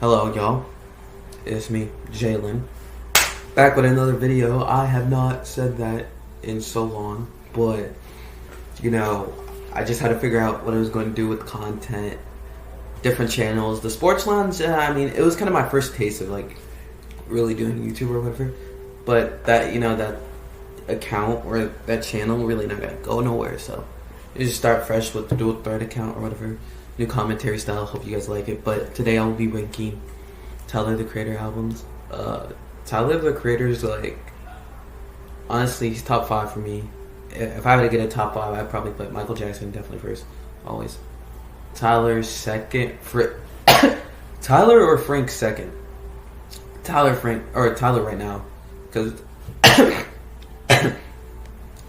Hello, y'all. It's me, Jalen. Back with another video. I have not said that in so long, but I just had to figure out what I was going to do with content, different channels. The sports lounge, it was kind of my first taste of like really doing YouTube or whatever. But that that account or that channel really not gonna go nowhere. So you just start fresh with the dual thread account or whatever. New commentary style. Hope you guys like it. But today I will be ranking Tyler the Creator albums. Tyler the Creator's like, honestly, he's top 5 for me. If I had to get a top 5, I'd probably put Michael Jackson definitely first, always. Tyler second, Tyler or Frank second. Tyler right now, because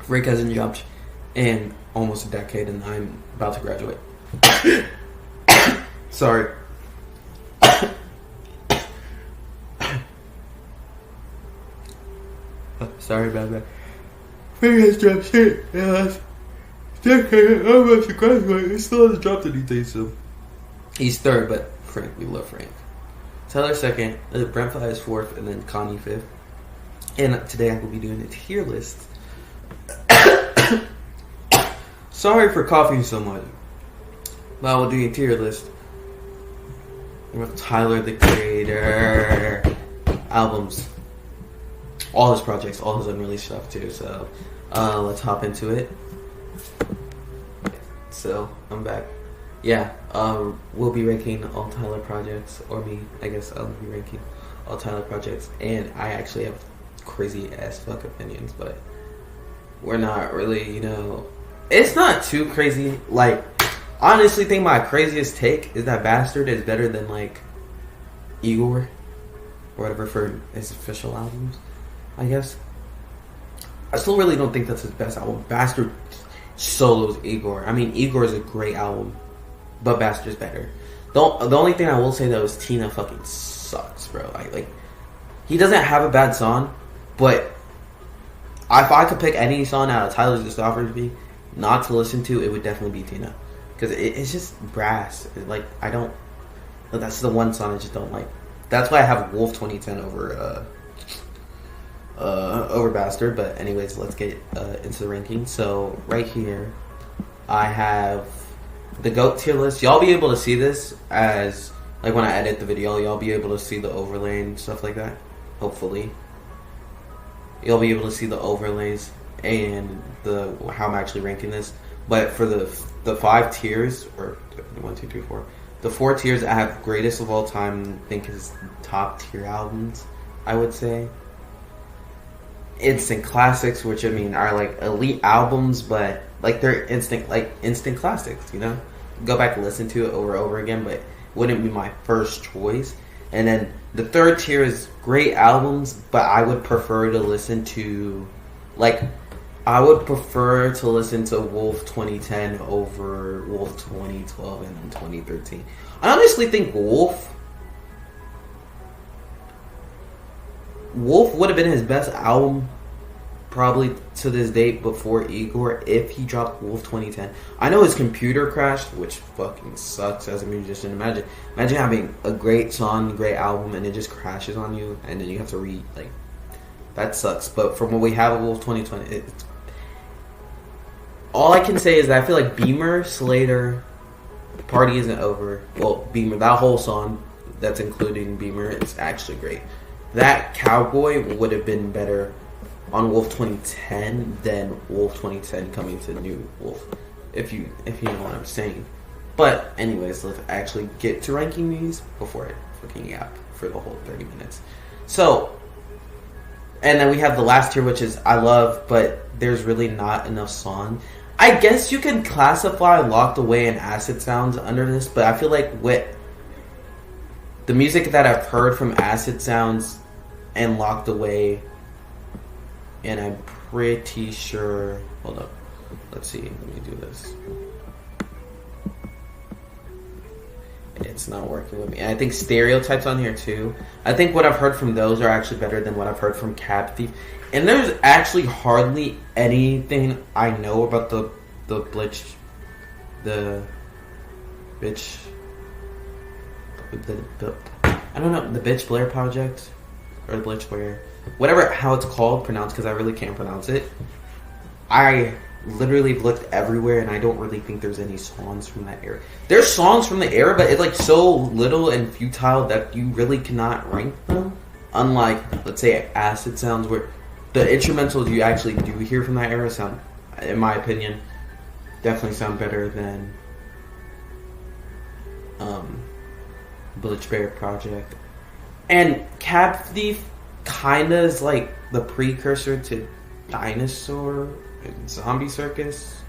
Frank hasn't dropped in almost a decade, and I'm about to graduate. Sorry. Sorry about that. Frank has dropped shit in the last decade. I'm about to graduate. He still hasn't dropped anything, so he's third, but Frank, we love Frank. Tyler second, Brent Fly is fourth, and then Connie fifth. And today I will be doing a tier list. Sorry for coughing so much, but I will do a tier list with Tyler the Creator albums, all his projects, all his unreleased stuff too. So let's hop into it. So I'm back. Yeah, we'll be ranking all Tyler projects, or me, I guess I'll be ranking all Tyler projects, and I actually have crazy ass fuck opinions, but we're not really, it's not too crazy. Like, honestly, think my craziest take is that Bastard is better than like Igor or whatever for his official albums, I guess. I still really don't think that's his best album. Bastard solos Igor. Igor is a great album, but Bastard's better. The only thing I will say though is Tina fucking sucks, bro. Like he doesn't have a bad song, but if I could pick any song out of Tyler's discography not to listen to, it would definitely be Tina, because it's just brass. That's the one song I just don't like. That's why I have Wolf 2010 over Bastard. But anyways, let's get into the ranking. So right here I have the GOAT tier list. Y'all be able to see this as like when I edit the video. Y'all be able to see the overlay and stuff like that. Hopefully you'll be able to see the overlays and how I'm actually ranking this. But for the 5 tiers, or 1, 2, 3, 4, the 4 tiers I have greatest of all time, I think is top tier albums, I would say. Instant classics, which are like elite albums, but like they're instant classics, go back and listen to it over and over again, but wouldn't be my first choice. And then the 3rd tier is great albums, but I would prefer to listen to Wolf 2010 over Wolf 2012 and 2013. I honestly think Wolf would have been his best album probably to this date before Igor if he dropped Wolf 2010. I know his computer crashed, which fucking sucks as a musician. Imagine having a great song, great album, and it just crashes on you, and then you have to that sucks. But from what we have of Wolf 2020, all I can say is that I feel like Beamer, Slater, Party Isn't Over. Well, Beamer, that whole song that's including Beamer, it's actually great. That Cowboy would have been better on Wolf 2010 than Wolf 2010 coming to New Wolf, if you know what I'm saying. But anyways, let's actually get to ranking these before I fucking yap for the whole 30 minutes. So, and then we have the last tier, which is I love, but there's really not enough song. I guess you can classify Locked Away and Acid Sounds under this, but I feel like with the music that I've heard from Acid Sounds and Locked Away, and I'm pretty sure, hold up, let's see, let me do this. It's not working with me. And I think Stereotypes on here too. I think what I've heard from those are actually better than what I've heard from Cab Thief. And there's actually hardly anything I know about the bitch I don't know, the Bitch Blair project, or the Bitch Blair, whatever, how it's called, pronounced, because I really can't pronounce it. I literally looked everywhere, and I don't really think there's any songs from that era. There's songs from the era, but it's like so little and futile that you really cannot rank them. Unlike, let's say, Acid Sounds, where the instrumentals you actually do hear from that era sound, in my opinion, definitely sound better than Bleach Bear Project. And Cab Thief kinda is like the precursor to Dinosaur and Zombie Circus.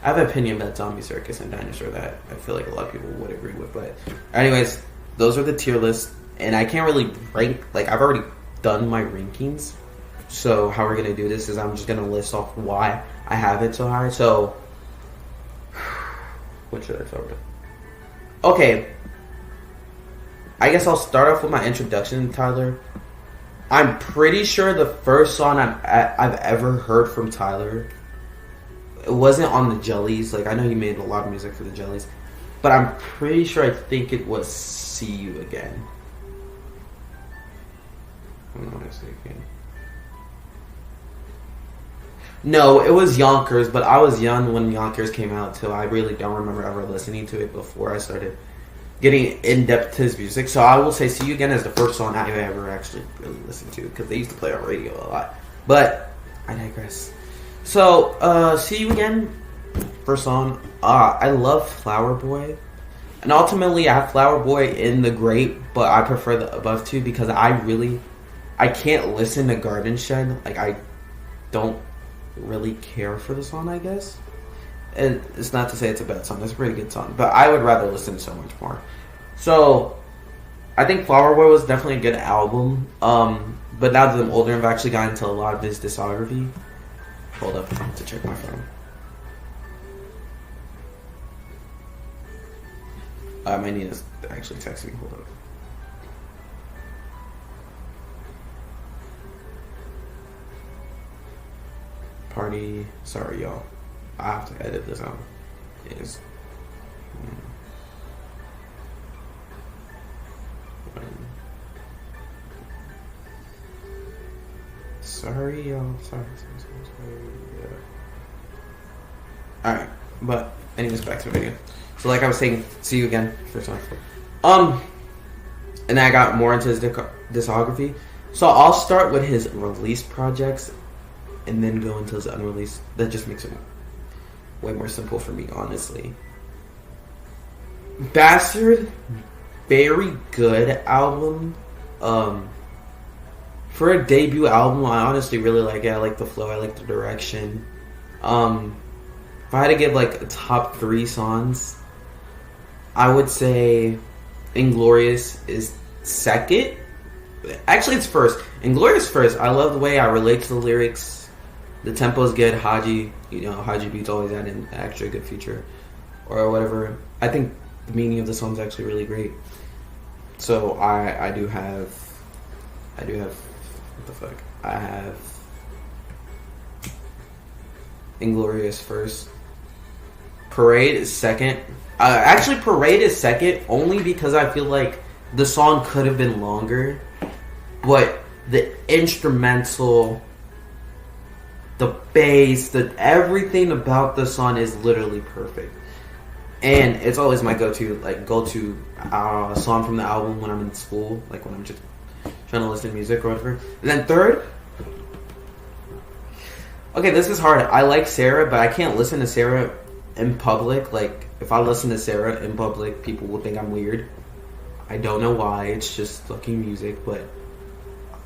I have an opinion about Zombie Circus and Dinosaur that I feel like a lot of people would agree with. But anyways, those are the tier lists. And I can't really rank, like I've already done my rankings. So how we're going to do this is I'm just going to list off why I have it so high. So, what should I start with? Okay. I guess I'll start off with my introduction to Tyler. I'm pretty sure the first song I've ever heard from Tyler, it wasn't on the Jellies. Like, I know he made a lot of music for the Jellies. But I'm pretty sure I think it was See You Again. No, it was Yonkers, but I was young when Yonkers came out, so I really don't remember ever listening to it before I started getting in-depth to his music. So I will say See You Again is the first song I ever actually really listened to, because they used to play on radio a lot. But I digress. So, See You Again, first song. I love Flower Boy. And ultimately, I have Flower Boy in the great, but I prefer the above two because I can't listen to Garden Shed. Like, I don't really care for the song, I guess. And it's not to say it's a bad song. It's a pretty good song. But I would rather listen to so much more. So, I think Flower Boy was definitely a good album. But now that I'm older, I've actually gotten into a lot of his discography. Hold up, I have to check my phone. I might need to actually text me. Hold up. Party. Sorry, y'all. I have to edit this out. Is sorry, y'all. Sorry. Yeah. All right, but anyways, back to the video. So, like I was saying, See You Again, first time. And then I got more into his discography. So I'll start with his released projects, and then go into his unreleased. That just makes it way more simple for me, honestly. Bastard, very good album. For a debut album, I honestly really like it. I like the flow, I like the direction. If I had to give like a top 3 songs, I would say Inglorious is second. Actually, it's first. Inglorious first. I love the way I relate to the lyrics. The tempo is good. Haji Beats always add an extra good feature or whatever. I think the meaning of the song is actually really great. So I do have what the fuck? I have Inglorious first. Parade is second. Actually, Parade is second only because I feel like the song could have been longer, but the instrumental, the bass, everything about the song is literally perfect. And it's always my go-to song from the album when I'm in school, like when I'm just trying to listen to music or whatever. And then third, okay, this is hard. I like Sarah, but I can't listen to Sarah in public. Like, if I listen to Sarah in public, people will think I'm weird. I don't know why. It's just fucking music, but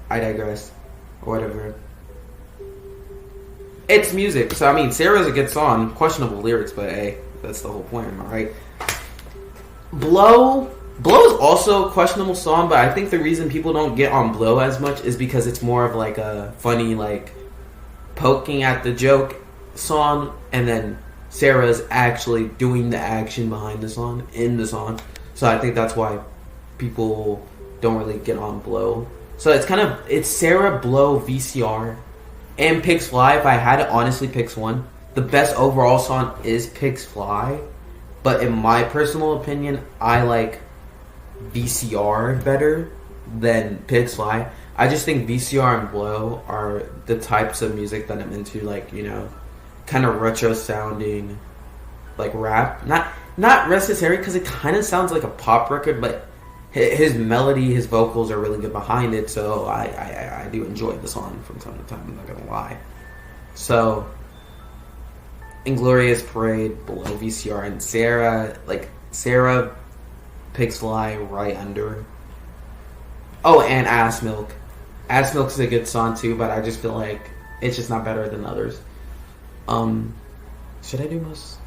I digress. Or whatever. It's music. So, I mean, Sarah's a good song. Questionable lyrics, but hey, that's the whole point, am I right? Blow is also a questionable song, but I think the reason people don't get on Blow as much is because it's more of like a funny, like, poking at the joke song, and then Sarah's actually doing the action behind the song, in the song. So I think that's why people don't really get on Blow. So it's Sarah, Blow, VCR, and Pigs Fly. If I had to honestly pick one, the best overall song is Pigs Fly. But in my personal opinion, I like VCR better than Pigs Fly. I just think VCR and Blow are the types of music that I'm into, like, you know, kind of retro sounding, like rap. Not necessary because it kind of sounds like a pop record, but his melody, his vocals are really good behind it, so I do enjoy the song from time to time, I'm not gonna lie. So, Inglorious Parade, Below VCR, and Sarah, Pigs Fly right under. Oh, and Ass Milk. Ass Milk is a good song too, but I just feel like it's just not better than others. Should I do most?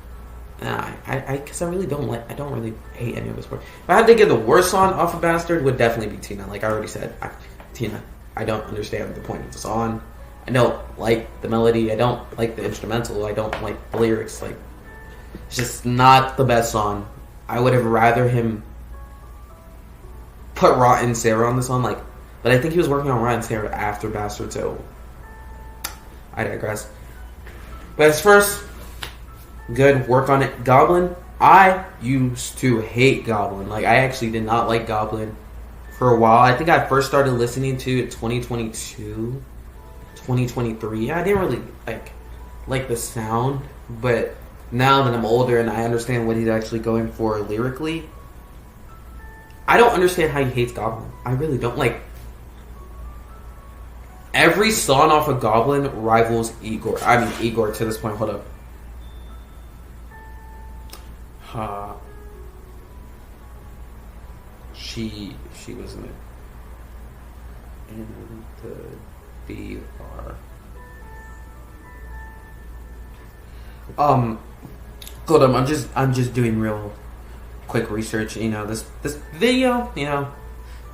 Nah, because I don't really hate any of his work. If I had to give the worst song off of Bastard, would definitely be Tina. Like I already said, Tina. I don't understand the point of the song. I don't like the melody. I don't like the instrumental. I don't like the lyrics. Like, it's just not the best song. I would have rather him put Rotten Sarah on the song. Like, but I think he was working on Rotten Sarah after Bastard, so I digress. But his first good work on it. Goblin. I used to hate Goblin. Like, I actually did not like Goblin for a while. I think I first started listening to it 2022, 2023. I didn't really like the sound, but now that I'm older and I understand what he's actually going for lyrically, I don't understand how he hates Goblin. I really don't. Like, every song off of Goblin rivals Igor. I mean, Igor to this point. Hold up. She was in the VR. Hold on, I'm just doing real quick research. You know, this video, you know,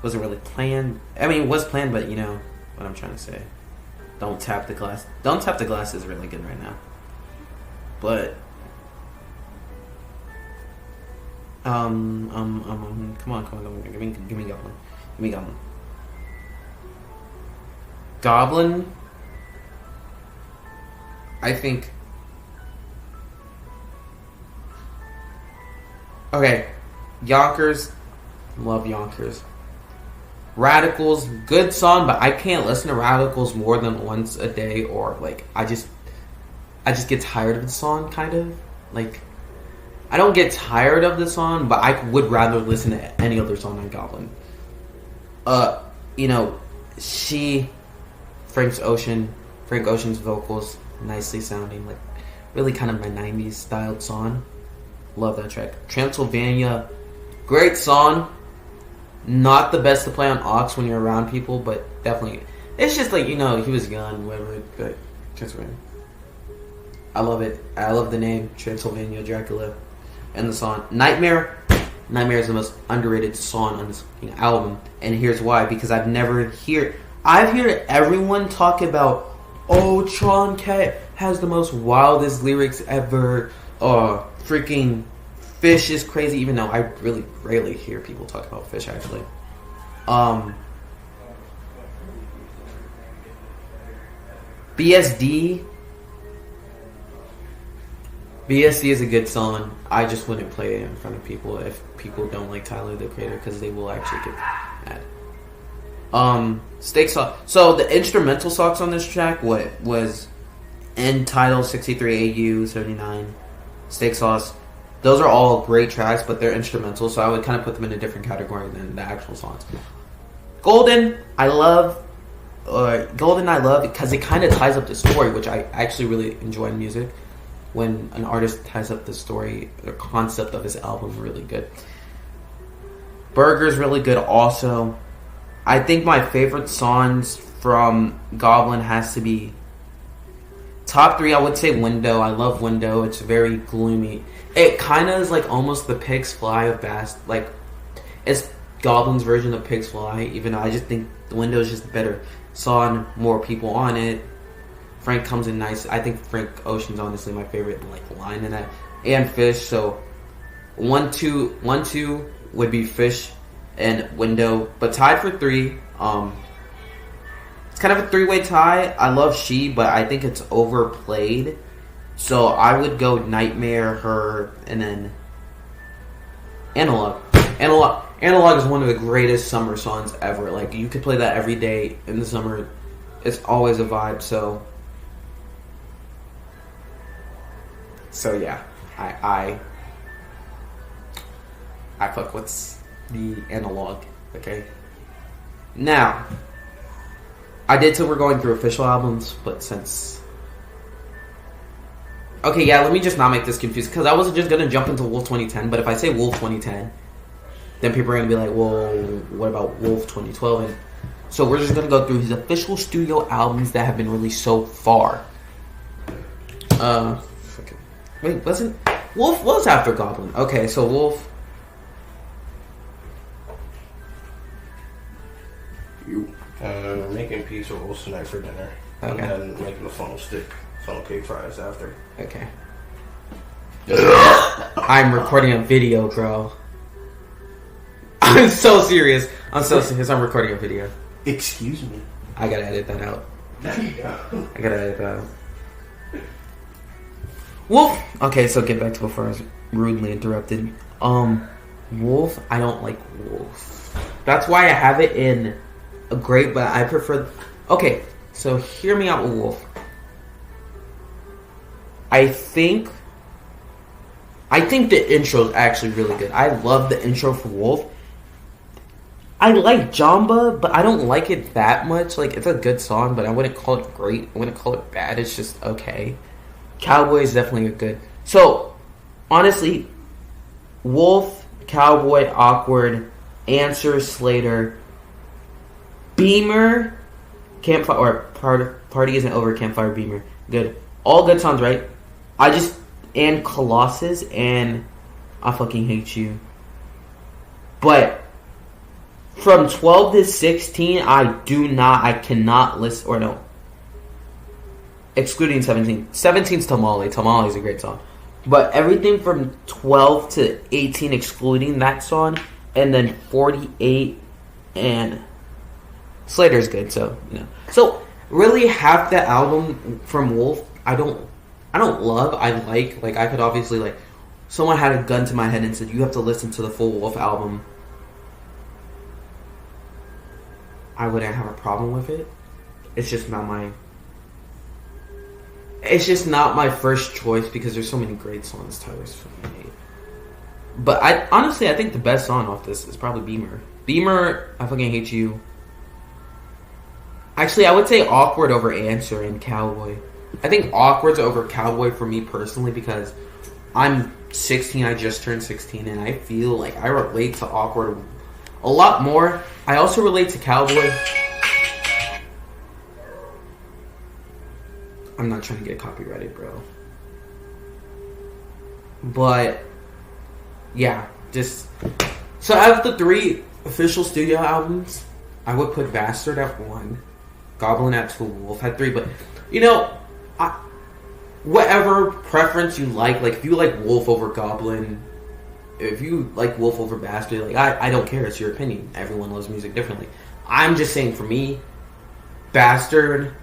wasn't really planned. I mean, it was planned, but you know what I'm trying to say. Don't tap the glass. Don't tap the glass is really good right now. But come on, give me Goblin. Give me Goblin. Goblin, I think. Okay, Yonkers, love Yonkers. Radicals, good song, but I can't listen to Radicals more than once a day, or like I just get tired of the song, kind of. Like, I don't get tired of the song, but I would rather listen to any other song than Goblin. You know, Frank Ocean's vocals, nicely sounding, like really kind of my 90s styled song. Love that track. Transylvania, great song. Not the best to play on aux when you're around people, but definitely. It's just like, you know, he was young, whatever, but Transylvania. I love it. I love the name, Transylvania Dracula. And the song Nightmare. Nightmare is the most underrated song on this album. And here's why. Because I've heard everyone talk about, oh, Tron Cat has the most wildest lyrics ever. Freaking Fish is crazy, even though I really rarely hear people talk about Fish, actually. BSD is a good song. I just wouldn't play it in front of people if people don't like Tyler, the Creator, because they will actually get mad. Steak Sauce. So the instrumental songs on this track was Entitled, 63 AU, 79, Steak Sauce. Those are all great tracks, but they're instrumental, so I would kind of put them in a different category than the actual songs. Golden, I love because it kind of ties up the story, which I actually really enjoy in music. When an artist ties up the story, the concept of his album, really good. Burger's really good also. I think my favorite songs from Goblin has to be top 3. I would say Window. I love Window. It's very gloomy. It kind of is like almost the Pigs Fly of Bast. Like, it's Goblin's version of Pigs Fly, even though I just think the Window is just a better song, more people on it. Frank comes in nice. I think Frank Ocean's honestly my favorite line in that. And Fish, so 1, 2 would be Fish and Window. But tied for 3. It's kind of a 3-way tie. I love She, but I think it's overplayed. So I would go Nightmare, Her, and then Analog. Analog is one of the greatest summer songs ever. Like, you could play that every day in the summer. It's always a vibe. So yeah, I fuck with the Analog. Okay. Now, I did say we're going through official albums, but since... Okay, yeah, let me just not make this confused, because I wasn't just going to jump into Wolf 2010, but if I say Wolf 2010, then people are going to be like, well, what about Wolf 2012? And so we're just going to go through his official studio albums that have been released so far. Wait, wasn't... Wolf was after Goblin. Okay, so Wolf... Making pizza rolls tonight for dinner. Okay. And then making the funnel cake fries after. Okay. I'm recording a video, bro. I'm so serious. I'm recording a video. Excuse me. I gotta edit that out. I gotta edit that out. Wolf. Okay, so get back to before I was rudely interrupted. Wolf. I don't like Wolf. That's why I have it in a great, but I prefer... Okay, so hear me out with Wolf. I think the intro is actually really good. I love the intro for Wolf. I like Jamba, but I don't like it that much. Like, it's a good song, but I wouldn't call it great. I wouldn't call it bad. It's just okay. Cowboy is definitely a good... So, honestly, Wolf, Cowboy, Awkward, Answer, Slater... Beamer, Campfire, or Party Isn't Over, Campfire, Beamer. Good. All good songs, right? And Colossus, and I Fucking Hate You. But from 12 to 16, I cannot listen, or no. Excluding 17. 17's Tamale. Tamale is a great song. But everything from 12 to 18, excluding that song, and then 48 and... Slater's good, so you know. So really, half the album from Wolf, I don't love. I like I could obviously like. Someone had a gun to my head and said you have to listen to the full Wolf album. I wouldn't have a problem with it. It's just not my. It's just not my first choice because there's so many great songs Tyler's fucking made. But I think the best song off this is probably Beamer. Beamer, I Fucking Hate You. Actually, I would say Awkward over Answer and Cowboy. I think Awkward's over Cowboy for me personally because I'm 16. I just turned 16, and I feel like I relate to Awkward a lot more. I also relate to Cowboy. I'm not trying to get copyrighted, bro. But, yeah, just... So out of the 3 official studio albums, I would put Bastard at 1. Goblin at 2, Wolf at 3, but you know, whatever preference you like if you like Wolf over Goblin, if you like Wolf over Bastard, like I don't care, it's your opinion. Everyone loves music differently. I'm just saying for me, Bastard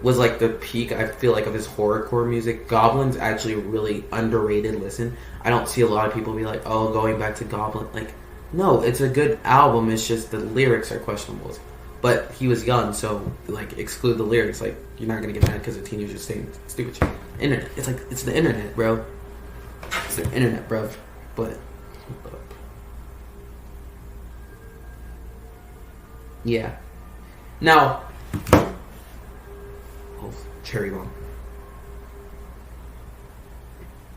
was like the peak, I feel like, of his horrorcore music. Goblin's actually a really underrated listen. I don't see a lot of people be like, oh, going back to Goblin. Like, no, it's a good album, it's just the lyrics are questionable. But he was young, so like exclude the lyrics. Like, you're not gonna get mad because a teenager's saying stupid shit. Internet. It's like it's the internet, bro. It's the internet, bro. But yeah. Now, Cherry Bomb.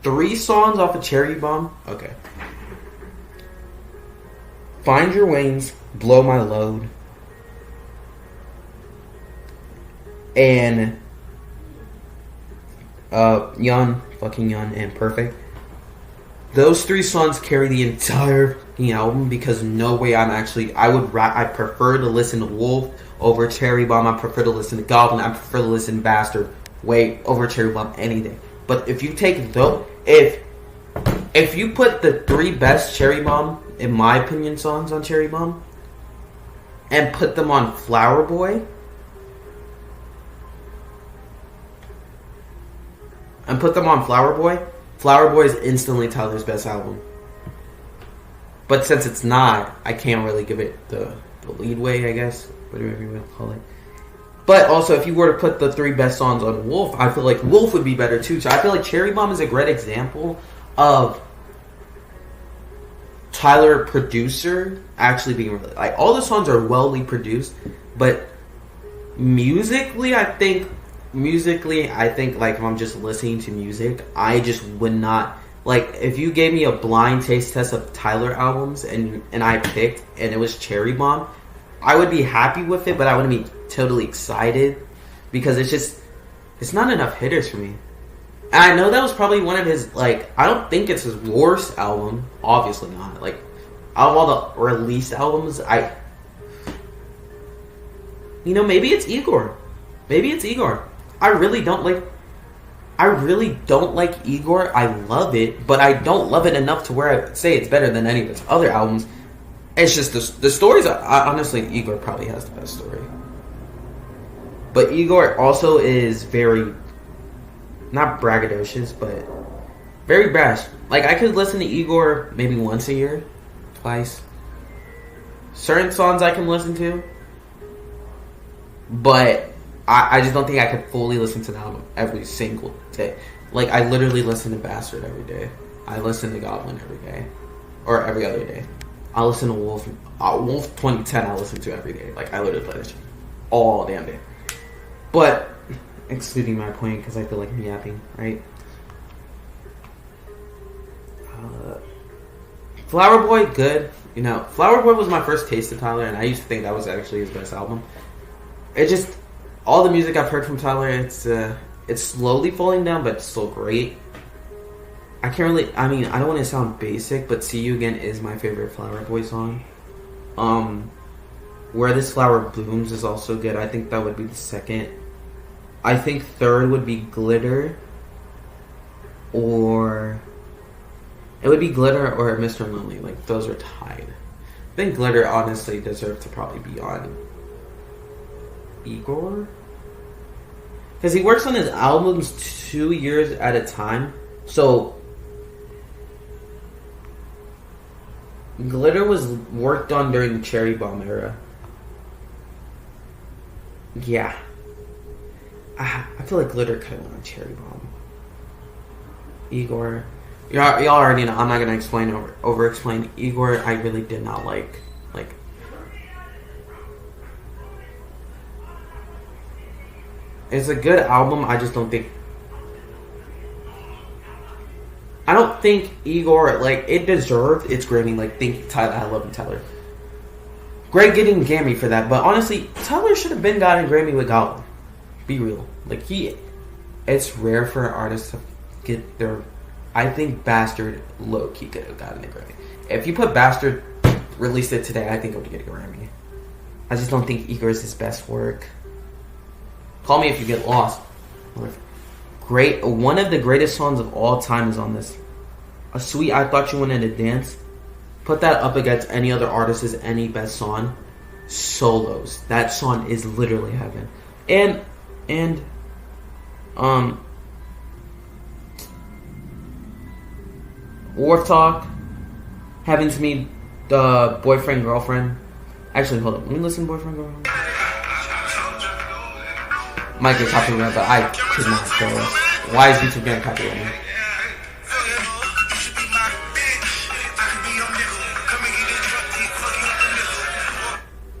3 songs off of Cherry Bomb. Okay. Find Your Wings, Blow My Load. And Fucking Young, and Perfect. Those 3 songs carry the entire album because no way I prefer to listen to Wolf over Cherry Bomb. I prefer to listen to Goblin. I prefer to listen to Bastard way over Cherry Bomb any day. But if you take those, if you put the 3 best Cherry Bomb, in my opinion, songs on Cherry Bomb and put them on Flower Boy, Flower Boy is instantly Tyler's best album. But since it's not, I can't really give it the lead way, I guess, whatever you want to call it. But also, if you were to put the 3 best songs on Wolf, I feel like Wolf would be better too. So I feel like Cherry Bomb is a great example of Tyler producer actually being really, like, all the songs are wellly produced, but musically I think like if I'm just listening to music, I just would not, like, if you gave me a blind taste test of Tyler albums and I picked and it was Cherry Bomb, I would be happy with it, but I wouldn't be totally excited because it's not enough hitters for me. And I know that was probably one of his, like, I don't think it's his worst album. Obviously not. Like, out of all the released albums, maybe it's Igor. Maybe it's Igor. I really don't like Igor. I love it, but I don't love it enough to where I would say it's better than any of his other albums. It's just the stories. Honestly, Igor probably has the best story. But Igor also is very, not braggadocious, but very brash. Like, I could listen to Igor maybe once a year, twice. Certain songs I can listen to, but I just don't think I could fully listen to the album every single day. Like, I literally listen to Bastard every day. I listen to Goblin every day. Or every other day. I listen to Wolf. Wolf 2010 I listen to every day. Like, I literally play this shit all damn day. But, excluding my point, because I feel like I'm yapping, right? Flower Boy, good. Flower Boy was my first taste of Tyler, and I used to think that was actually his best album. It just, all the music I've heard from Tyler, it's slowly falling down, but it's still great. I can't really, I don't want to sound basic, but See You Again is my favorite Flower Boy song. Where This Flower Blooms is also good. I think that would be the second. I think third would be Glitter. Or it would be Glitter or Mr. Lonely. Like, those are tied. I think Glitter honestly deserves to probably be on Igor. Because he works on his albums 2 years at a time. So Glitter was worked on during the Cherry Bomb era. Yeah. I feel like Glitter could have went on Cherry Bomb. Igor. Y'all already know. I'm not going to over-explain. Igor, I really did not like. It's a good album. I just don't think... I don't think Igor, like, it deserved its Grammy. Like, thank you, Tyler. I love you, Tyler. Great getting Grammy for that. But honestly, Tyler should have been gotten Grammy with Goblin. Be real. Like, it's rare for an artist to get their... I think Bastard low-key could have gotten a Grammy. If you put Bastard, released it today, I think it would get a Grammy. I just don't think Igor is his best work. Call Me If You Get Lost. Great. One of the greatest songs of all time is on this. A Sweet I Thought You Wanted to Dance. Put that up against any other artist's any best song. Solos. That song is literally heaven. And War Talk. Heaven's Me, the Boyfriend Girlfriend. Actually, hold up. Let me listen to Boyfriend Girlfriend. Might get copyrighted, but I could not tell us. Why is YouTube getting copyrighted?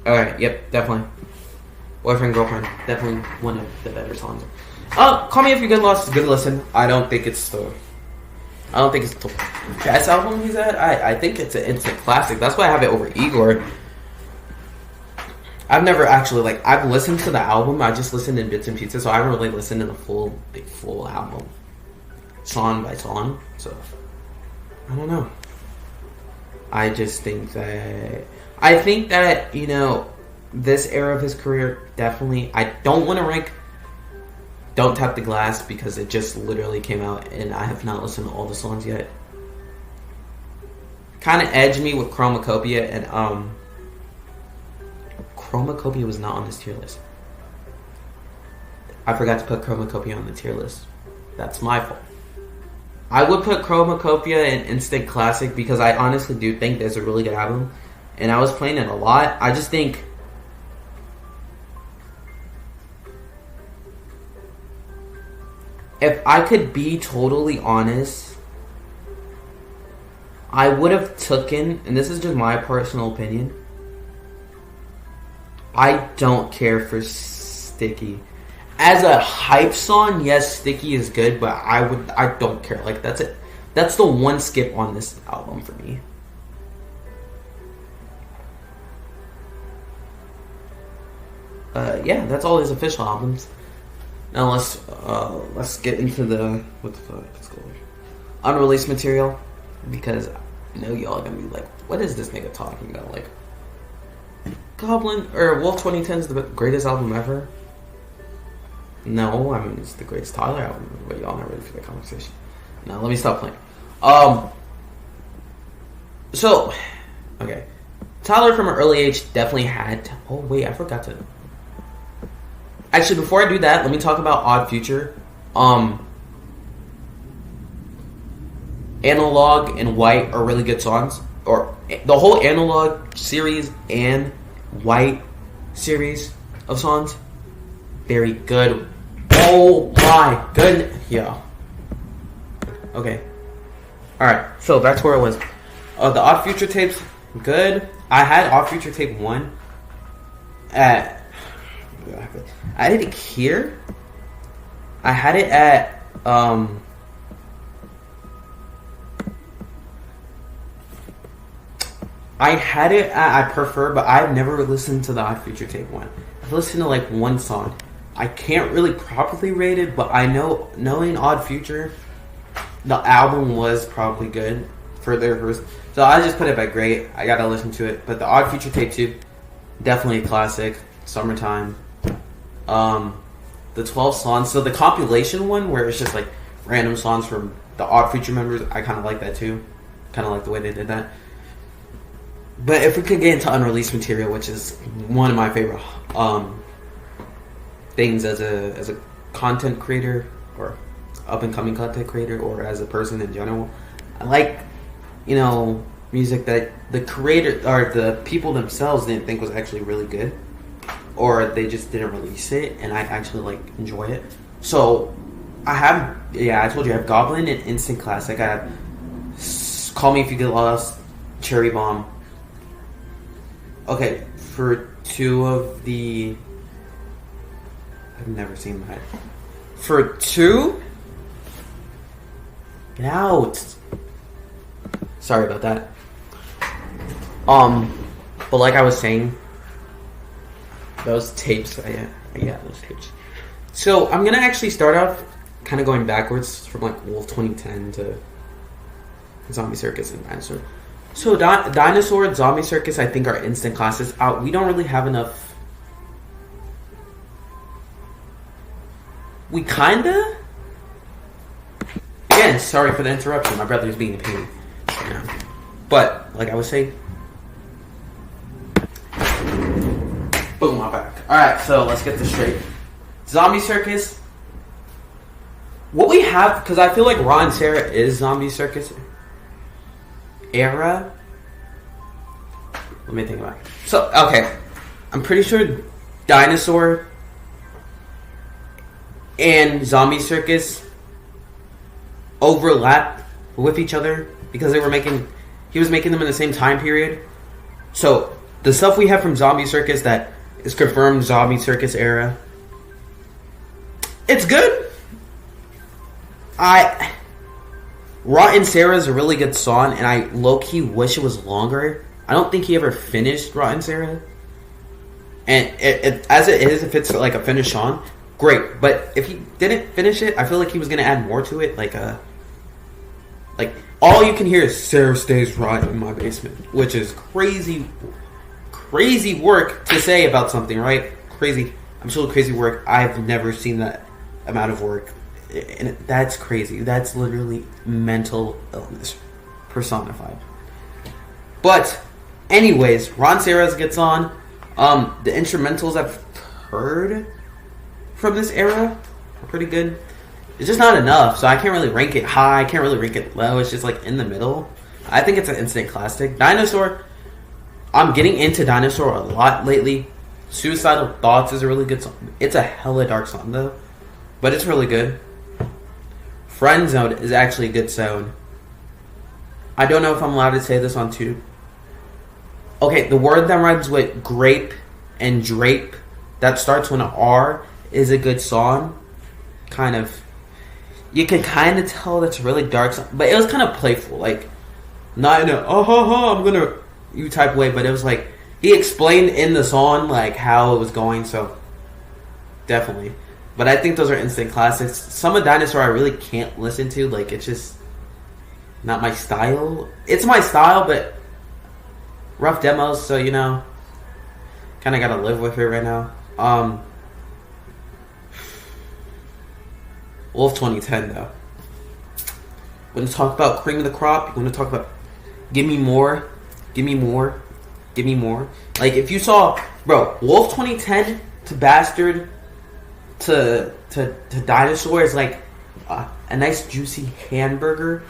Alright, yep, definitely. Boyfriend, Girlfriend, definitely one of the better songs. Call Me If You Get Lost is a good listen. I don't think it's the best album he's had. I think it's an instant classic. That's why I have it over Igor. I've never actually, I've listened to the album. I just listened in bits and pieces, so I haven't really listened to the full album, song by song. So, I don't know. I just think that... this era of his career, definitely... I don't want to rank Don't Tap the Glass because it just literally came out and I have not listened to all the songs yet. Kind of edged me with Chromacopia and, Chromacopia was not on this tier list. I forgot to put Chromacopia on the tier list. That's my fault. I would put Chromacopia in Instant Classic because I honestly do think there's a really good album. And I was playing it a lot. I just think... if I could be totally honest, I would have taken, and this is just my personal opinion, I don't care for Sticky. As a hype song, yes, Sticky is good, but I don't care. Like, that's it. That's the one skip on this album for me. Yeah, that's all his official albums. Now let's get into the what the fuck it's called, unreleased material, because I know y'all are gonna be like, what is this nigga talking about? Like, Goblin or Wolf 2010 is the greatest album ever. No, I mean it's the greatest Tyler album, but y'all not ready for the conversation. Now let me stop playing. So, okay, Tyler from an early age definitely had. Oh wait, I forgot to. Actually, before I do that, let me talk about Odd Future. Analog and White are really good songs. Or the whole Analog series and White series of songs, very good. Oh my goodness. Yeah. Okay. Alright, so that's where it was. The Odd Future tapes, good. I had Odd Future tape 1 at... I had it here. I had it at I prefer, but I've never listened to the Odd Future tape 1. I've listened to like one song. I can't really properly rate it, but I know, knowing Odd Future, the album was probably good for their first. So I just put it by great. I gotta listen to it. But the Odd Future tape 2, definitely a classic. Summertime. The 12 songs. So the compilation one, where it's just like random songs from the Odd Future members, I kind of like that too. Kind of like the way they did that. But if we could get into unreleased material, which is one of my favorite things as a content creator, or up and coming content creator, or as a person in general, I like, you know, music that the creator or the people themselves didn't think was actually really good, or they just didn't release it, and I actually like enjoy it. So I have, I told you I have Goblin and Instant Classic. I have Call Me If You Get Lost, Cherry Bomb. Okay, for two of the... I've never seen that. For two... Get out! Sorry about that. But like I was saying, those tapes, those tapes. So I'm gonna actually start off kind of going backwards from like Wolf 2010 to Zombie Circus and Dinosaur. So Dinosaur and Zombie Circus, I think, are instant classics. We don't really have enough. We kinda. Again, sorry for the interruption. My brother's being a pain. Yeah. But like I was saying. Boom, my back. Alright, so let's get this straight. Zombie Circus. What we have, because I feel like Ron Sarah is Zombie Circus era. Let me think about it. So, okay. I'm pretty sure Dinosaur and Zombie Circus overlap with each other because he was making them in the same time period. So, the stuff we have from Zombie Circus that is confirmed Zombie Circus era, it's good. Rotten Sarah is a really good song, and I low-key wish it was longer. I don't think he ever finished Rotten Sarah. And it as it is, if it's like a finished song, great. But if he didn't finish it, I feel like he was going to add more to it. Like all you can hear is Sarah stays right in my basement, which is crazy work to say about something, right? Crazy, absolute crazy work. I've never seen that amount of work. And that's crazy. That's literally mental illness personified. But anyways, Ron Sarah's gets on. The instrumentals I've heard from this era are pretty good. it's just not enough. So I can't really rank it high. I can't really rank it low. It's just like in the middle. I think it's an instant classic. Dinosaur. I'm getting into Dinosaur a lot lately. Suicidal Thoughts is a really good song. It's a hella dark song though, but it's really good. Friend Zone is actually a good song. I don't know if I'm allowed to say this on tube. Okay, the word that rhymes with grape and drape that starts with an R is a good song. Kind of. You can kind of tell that's a really dark song, but it was kind of playful. Like, not in a, I'm gonna, you type way, but it was like, he explained in the song, like, how it was going, so, definitely. But I think those are instant classics. Some of Dinosaur I really can't listen to, like, it's just not my style. It's my style, but rough demos, so, you know, kind of gotta live with it right now. Wolf 2010, though. When you talk about cream of the crop, you want to talk about give me more, give me more, give me more. Like, if you saw, bro, Wolf 2010 to Bastard to Dinosaur is like a nice juicy hamburger,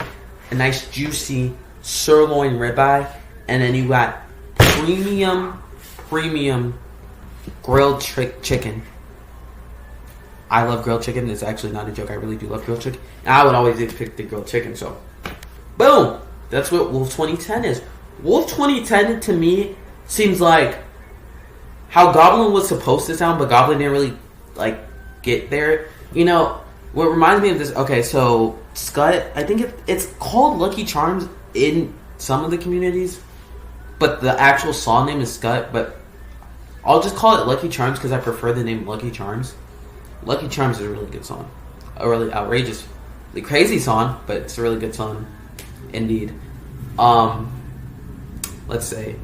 a nice juicy sirloin ribeye, and then you got premium grilled chicken. I love grilled chicken. It's actually not a joke. I really do love grilled chicken. And I would always pick the grilled chicken. So, boom. That's what Wolf 2010 is. Wolf 2010 to me seems like how Goblin was supposed to sound, but Goblin didn't really like get there. You know, what reminds me of this. Okay, so Scut. I think it's called Lucky Charms in some of the communities, but the actual song name is Scut. But I'll just call it Lucky Charms because I prefer the name Lucky Charms. Lucky Charms is a really good song. A really outrageously crazy song, but it's a really good song indeed. Let's say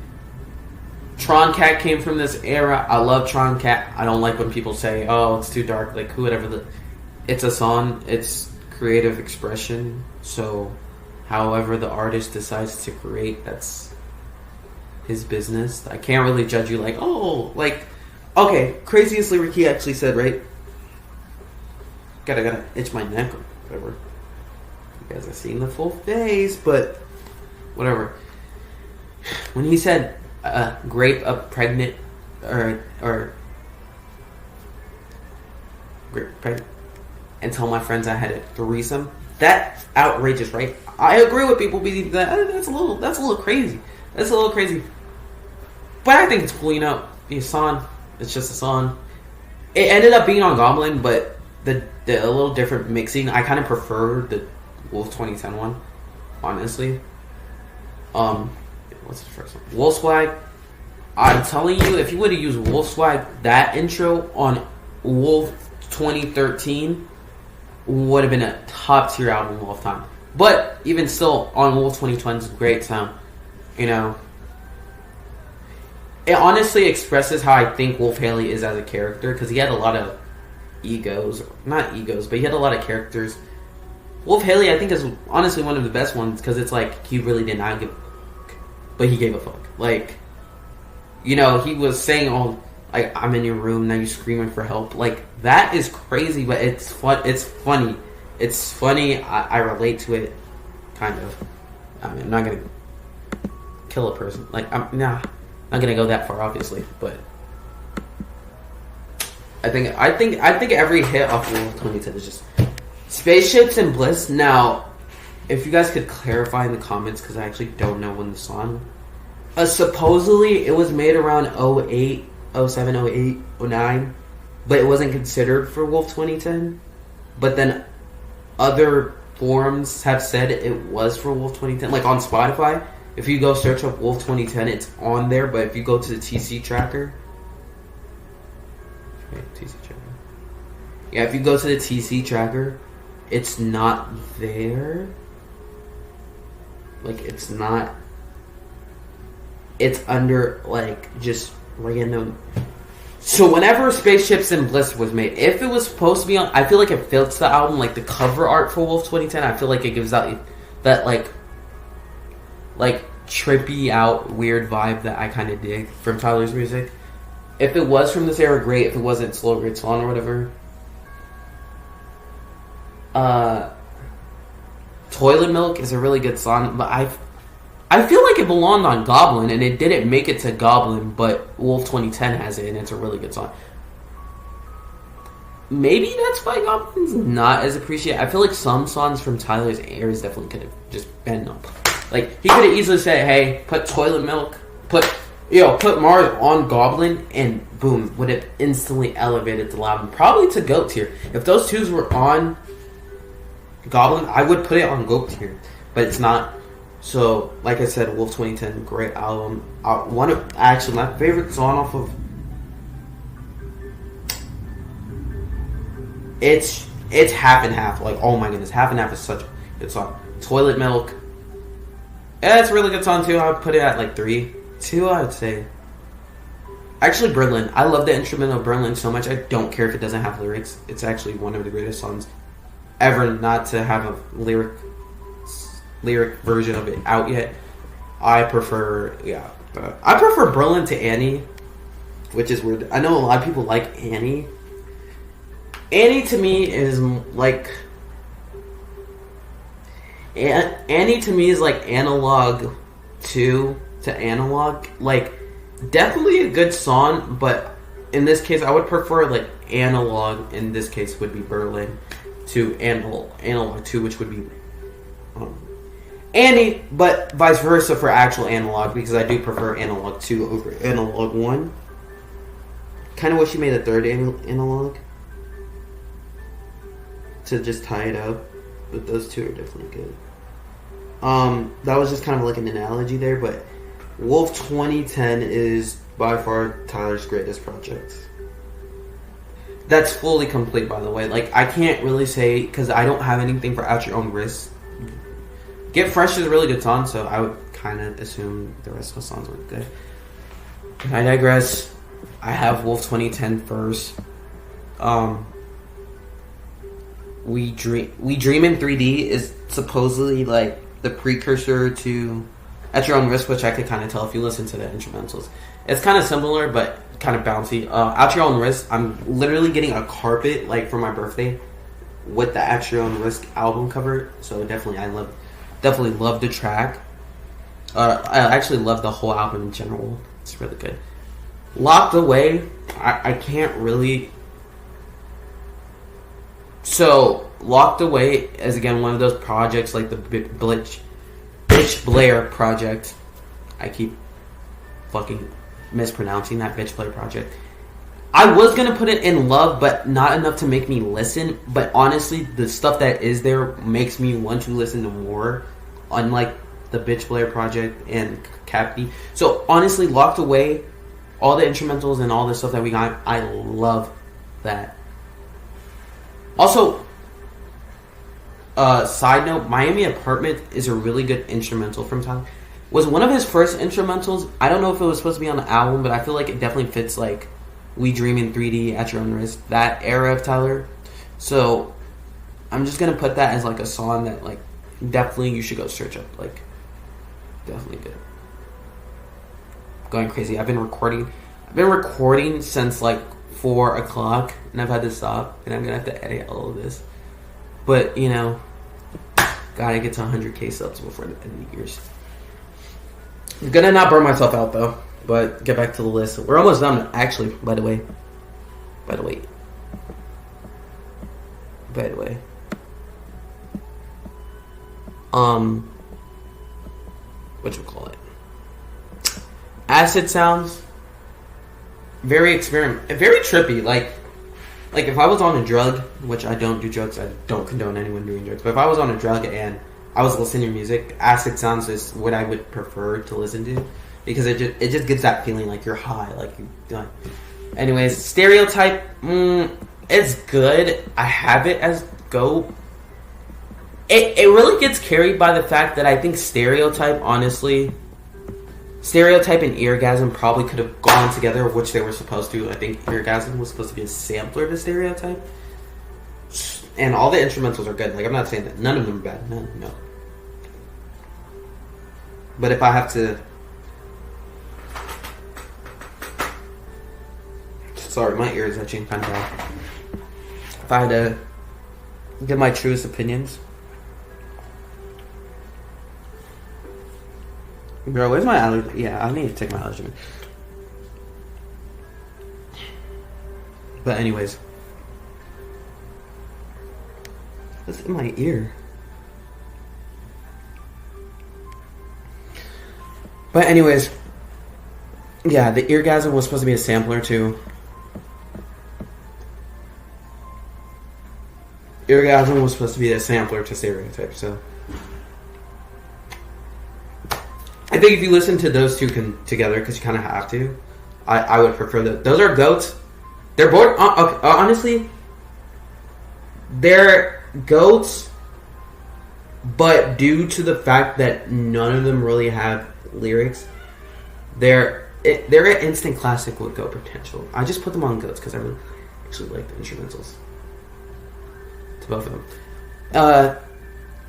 Tron Cat came from this era. I love Tron Cat. I don't like when people say, oh, it's too dark. Like, whatever. It's a song. It's creative expression. So, however the artist decides to create, that's his business. I can't really judge you like, oh, like, okay, craziest lyric he actually said, right? Gotta itch my neck or whatever. You guys have seen the full face, but whatever. When he said grape up pregnant or grape pregnant and tell my friends I had a threesome, that's outrageous, right? I agree with people being that that's a little crazy. That's a little crazy. But I think it's cool, you know. The song, it's just a song. It ended up being on Goblin, but the a little different mixing. I kind of prefer the Wolf 2010 one, honestly. What's the first one? Wolf Swag. I'm telling you, if you would have used Wolf Swag, that intro on Wolf 2013 would have been a top tier album of all time. But even still, on Wolf 2020 is a great sound. You know, it honestly expresses how I think Wolf Haley is as a character because he had a lot of not egos, but he had a lot of characters. Wolf Haley, I think, is honestly one of the best ones because it's like he really did not give a fuck, but he gave a fuck. Like, you know, he was saying, "Oh, like I'm in your room now, you screaming for help." Like that is crazy, but it's fun. It's funny. It's funny. I relate to it, kind of. I mean, I'm not gonna kill a person. Like, I'm not gonna go that far, obviously, but. I think every hit off Wolf 2010 is just Spaceships and Bliss. Now, if you guys could clarify in the comments, because I actually don't know when the song. Supposedly, it was made around 08, 07, 08, 09, but it wasn't considered for Wolf 2010. But then other forums have said it was for Wolf 2010. Like on Spotify, if you go search up Wolf 2010, it's on there. But if you go to the TC tracker. Yeah, if you go to the TC tracker, it's not there. Like, it's not. It's under, like, just random. So, whenever Spaceships and Bliss was made, if it was supposed to be on, I feel like it fits the album. Like, the cover art for Wolf 2010, I feel like it gives out that, like trippy out, weird vibe that I kind of dig from Tyler's music. If it was from this era, great. If it wasn't, slow, great song or whatever. Toilet Milk is a really good song, but I feel like it belonged on Goblin, and it didn't make it to Goblin, but Wolf 2010 has it, and it's a really good song. Maybe that's why Goblin's not as appreciated. I feel like some songs from Tyler's eras definitely could have just been up. Like, he could have easily said, hey, put Toilet Milk, put Mars on Goblin, and boom, would have instantly elevated the album. Probably to GOAT tier. If those twos were on Goblin, I would put it on GOAT tier, but it's not. So, like I said, Wolf 2010, great album. My favorite song off of it's Half and Half. Like, oh my goodness, Half and Half is such a good song. Toilet Milk, it's a really good song too. I would put it at like 3. 2, I would say. Actually, Berlin. I love the instrumental of Berlin so much. I don't care if it doesn't have lyrics. It's actually one of the greatest songs ever not to have a lyric version of it out yet. I prefer Berlin to Annie, which is weird. I know a lot of people like Annie. Annie to me is like analog 2 to analog. Like, definitely a good song, but in this case I would prefer like analog, in this case would be Berlin, to analog 2, which would be Annie, but vice versa for actual analog, because I do prefer analog 2 over analog 1. Kind of wish you made a third analog to just tie it up, but those two are definitely good. That was just kind of like an analogy there, but Wolf 2010 is by far Tyler's greatest project. That's fully complete, by the way. Like, I can't really say, because I don't have anything for At Your Own Risk. Get Fresh is a really good song, so I would kind of assume the rest of the songs were good. I digress. I have Wolf 2010 first. We Dream in 3D is supposedly like the precursor to At Your Own Risk, which I could kind of tell if you listen to the instrumentals. It's kind of similar, but kind of bouncy. At Your Own Risk, I'm literally getting a carpet like for my birthday with the At Your Own Risk album cover. So definitely love the track. I actually love the whole album in general. It's really good. Locked Away, I can't really. So Locked Away is again one of those projects like the Bitch Blair project. I keep fucking mispronouncing that Bitch Blair project. I was gonna put it in love, but not enough to make me listen. But honestly, the stuff that is there makes me want to listen to more, unlike the Bitch Blair project and Cappy. So honestly, Locked Away, all the instrumentals and all the stuff that we got, I love that. Also, side note, Miami Apartment is a really good instrumental from Tyler. Was one of his first instrumentals. I don't know if it was supposed to be on the album, but I feel like it definitely fits like We Dream in 3D, At Your Own Risk, that era of Tyler. So I'm just gonna put that as like a song that like definitely you should go search up. Like, definitely good. Going crazy. I've been recording since like 4 o'clock, and I've had to stop, and I'm gonna have to edit all of this. But you know, gotta get to 100k subs before the end of the years. I'm gonna not burn myself out though, but get back to the list. We're almost done, actually. By the way, whatchamacallit? Acid Sounds. Very trippy. Like if I was on a drug, which I don't do drugs, I don't condone anyone doing drugs. But if I was on a drug and I was listening to music, Acid Sounds is what I would prefer to listen to, because it just gives that feeling like you're high, Anyways, Stereotype, it's good. I have it as go. It really gets carried by the fact that I think Stereotype and Eargasm probably could have gone together, which they were supposed to. I think Eargasm was supposed to be a sampler to Stereotype. And all the instrumentals are good. Like, I'm not saying that none of them are bad. No. But if I have to... Sorry, my ear is itching kind of bad. If I had to give my truest opinions. Bro, where's my allergy? Yeah, I need to take my allergy. But anyways, what's in my ear? But anyways, yeah, the Eargasm was supposed to be a sampler too. Eargasm was supposed to be a sampler to Stereotype, so I think if you listen to those two together, because you kind of have to, I would prefer that. Those are goats. They're both honestly, they're goats, but due to the fact that none of them really have lyrics, they're an instant classic with goat potential. I just put them on goats because I really actually like the instrumentals. Both of them.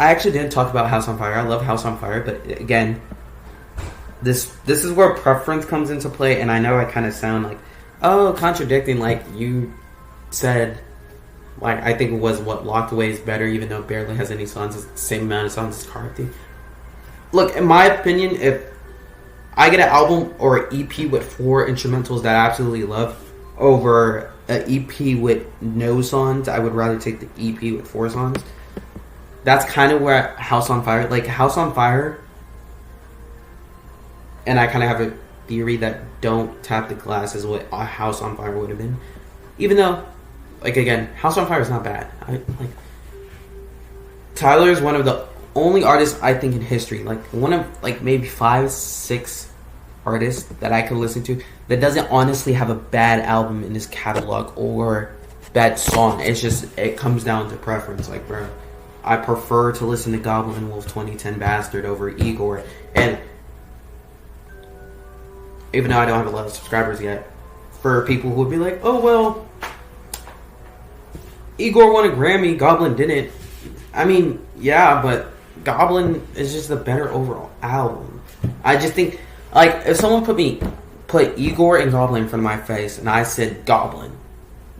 I actually didn't talk about House on Fire. I love House on Fire, but again, this is where preference comes into play, and I know I kind of sound like, oh, contradicting, like you said, like I think it was what Locked Away is better, even though it barely has any songs. It's the same amount of songs as Carthy. Look, in my opinion, if I get an album or an EP with 4 instrumentals that I absolutely love over an EP with no songs, I would rather take the EP with 4 songs. That's kind of where House on Fire, like House on Fire, and I kind of have a theory that Don't Tap the Glass is what a House on Fire would have been. Even though, like again, House on Fire is not bad. Tyler is one of the only artists I think in history, like one of like maybe 5, 6 artists that I could listen to that doesn't honestly have a bad album in his catalog or bad song. It's just, it comes down to preference. Like, bro, I prefer to listen to Goblin Wolf 2010 Bastard over Igor. And even though I don't have a lot of subscribers yet, for people who would be like, oh, well, Igor won a Grammy, Goblin didn't. I mean, yeah, but Goblin is just the better overall album. I just think, like, if someone put Igor and Goblin in front of my face and I said Goblin,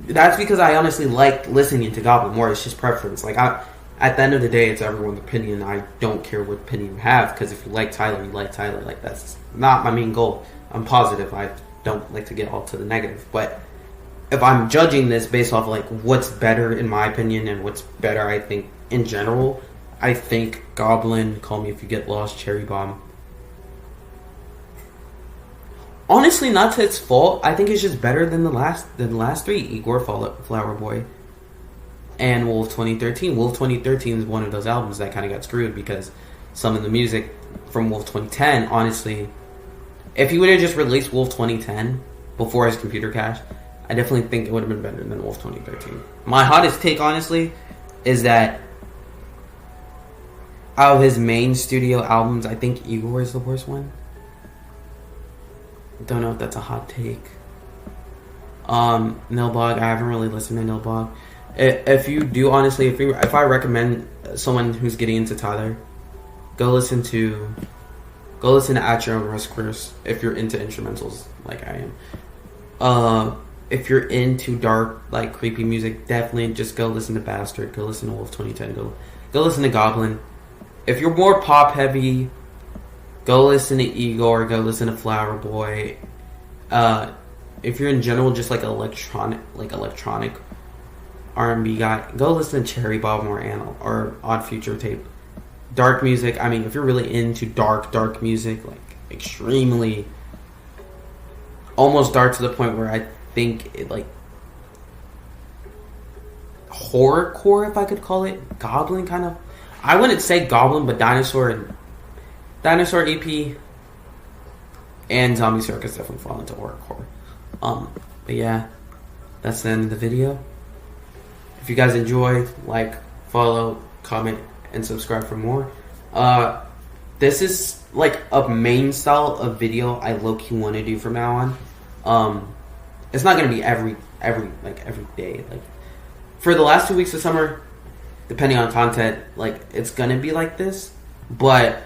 that's because I honestly like listening to Goblin more. It's just preference. Like, at the end of the day, it's everyone's opinion. I don't care what opinion you have, because if you like Tyler, you like Tyler. Like, that's not my main goal. I'm positive. I don't like to get all to the negative. But if I'm judging this based off of, like, what's better in my opinion and what's better, I think, in general, I think Goblin, Call Me If You Get Lost, Cherry Bomb. Honestly, not to its fault. I think it's just better than the last 3. Igor, Flower Boy, and Wolf 2013. Wolf 2013 is one of those albums that kind of got screwed because some of the music from Wolf 2010, honestly, if he would have just released Wolf 2010 before his computer crashed, I definitely think it would have been better than Wolf 2013. My hottest take, honestly, is that out of his main studio albums, I think Igor is the worst one. Don't know if that's a hot take. Nilbog, I haven't really listened to Nilbog. If you do, honestly, if I recommend someone who's getting into Tyler, go listen to At Your Own Risk first. If you're into instrumentals like I am, if you're into dark, like creepy music, definitely just go listen to Bastard. Go listen to Wolf 2010. Go listen to Goblin. If you're more pop heavy, go listen to Igor. Go listen to Flower Boy. If you're in general just like electronic R&B guy, go listen to Cherry Bomb or Odd Future Tape. Dark music. I mean, if you're really into dark music, like extremely, almost dark to the point where I think it like horrorcore, if I could call it. Goblin kind of. I wouldn't say Goblin, but Dinosaur EP and Zombie Circus definitely fall into horrorcore. But yeah, that's the end of the video. If you guys enjoy, like, follow, comment, and subscribe for more. This is like a main style of video I low-key want to do from now on. It's not gonna be every day. Like, for the last 2 weeks of summer, depending on content, like, it's gonna be like this. But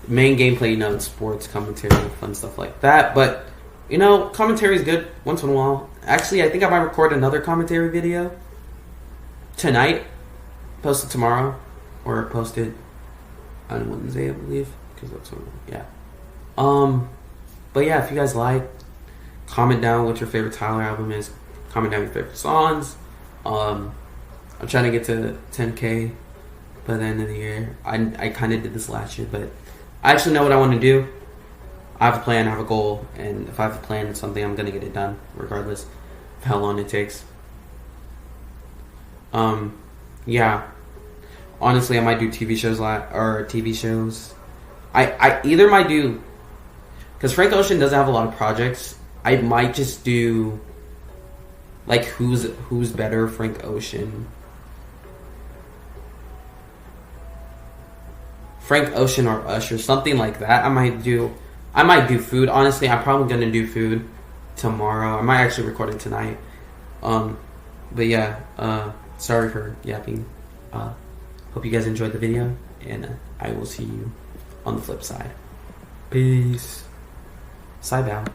main gameplay, it's sports, commentary, fun stuff like that. But, commentary is good once in a while. Actually, I think I might record another commentary video tonight. post it tomorrow, or post it on Wednesday, I believe, because that's when, yeah. But yeah, if you guys like, comment down what your favorite Tyler album is. Comment down your favorite songs. I'm trying to get to 10K by the end of the year. I kind of did this last year, but I actually know what I want to do. I have a plan, I have a goal, and if I have a plan, it's something I'm gonna get it done, regardless of how long it takes. Yeah. Honestly, I might do TV shows I either might do, because Frank Ocean doesn't have a lot of projects. I might just do like who's better, Frank Ocean or Usher, something like that. I might do food. Honestly, I'm probably gonna do food tomorrow. I might actually record it tonight. But yeah, sorry for yapping. Hope you guys enjoyed the video, and I will see you on the flip side. Peace. Side bow.